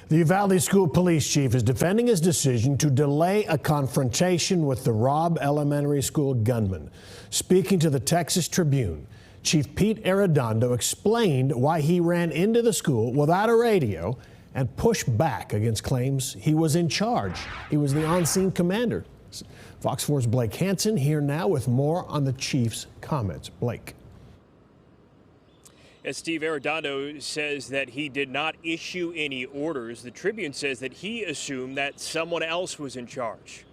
The Uvalde school police chief is defending his decision to delay a confrontation with the Robb Elementary School gunman. Speaking to the Texas Tribune, Chief Pete Arredondo explained why he ran into the school without a radio and pushed back against claims he was in charge. He was the on-scene commander. Fox 4's Blake Hansen here now with more on the chief's comments. Blake. As Steve Arredondo says that he did not issue any orders, the Tribune says that he assumed that someone else was in charge.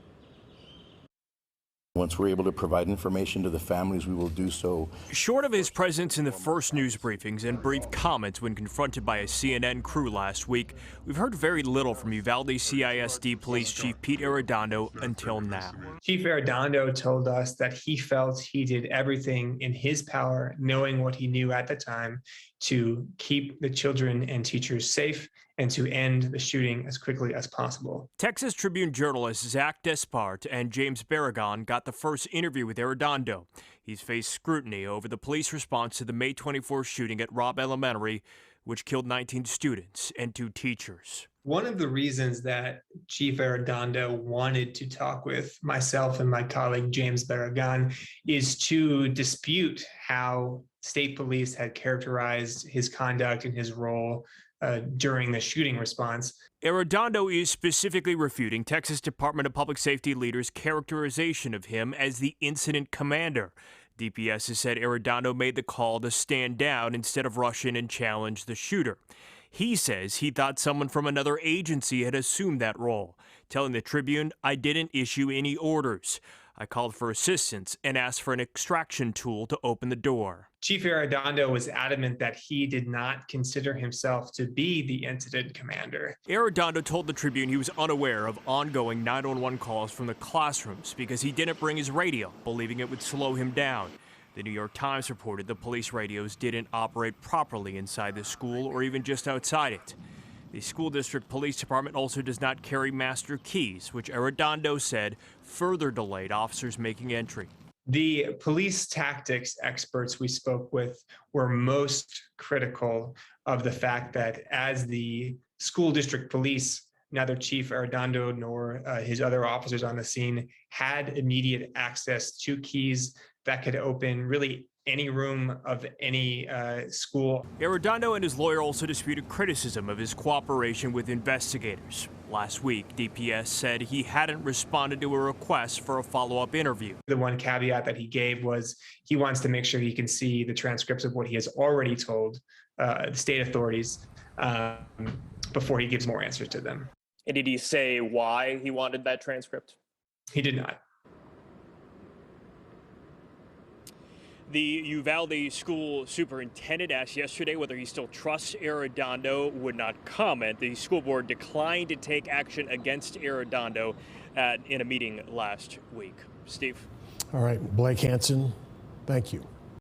Once we're able to provide information to the families, we will do so. Short of his presence in the first news briefings and brief comments when confronted by a CNN crew last week, we've heard very little from Uvalde CISD Police Chief Pete Arredondo until now. Chief Arredondo told us that he felt he did everything in his power, knowing what he knew at the time, to keep the children and teachers safe and to end the shooting as quickly as possible. Texas Tribune journalists Zach Despart and James Barragan got the first interview with Arredondo. He's faced scrutiny over the police response to the May 24th shooting at Robb Elementary, which killed 19 students and 2 teachers. One of the reasons that Chief Arredondo wanted to talk with myself and my colleague James Barragan is to dispute how state police had characterized his conduct and his role during the shooting response. Arredondo is specifically refuting Texas Department of Public Safety leaders' characterization of him as the incident commander. DPS has said Arredondo made the call to stand down instead of rush in and challenge the shooter. He says he thought someone from another agency had assumed that role, telling the Tribune, "I didn't issue any orders. I called for assistance and asked for an extraction tool to open the door." Chief Arredondo was adamant that he did not consider himself to be the incident commander. Arredondo told the Tribune he was unaware of ongoing 911 calls from the classrooms because he didn't bring his radio, believing it would slow him down. The New York Times reported the police radios didn't operate properly inside the school or even just outside it. The school district police department also does not carry master keys, which Arredondo said further delayed officers making entry. The police tactics experts we spoke with were most critical of the fact that as the school district police, neither Chief Arredondo nor his other officers on the scene had immediate access to keys that could open really any room of any school. Arredondo and his lawyer also disputed criticism of his cooperation with investigators. Last week, DPS said he hadn't responded to a request for a follow-up interview. The one caveat that he gave was he wants to make sure he can see the transcripts of what he has already told the state authorities before he gives more answers to them. And did he say why he wanted that transcript? He did not. The Uvalde school superintendent asked yesterday whether he still trusts Arredondo, would not comment. The school board declined to take action against Arredondo in a meeting last week. Steve. All right, Blake Hansen, thank you.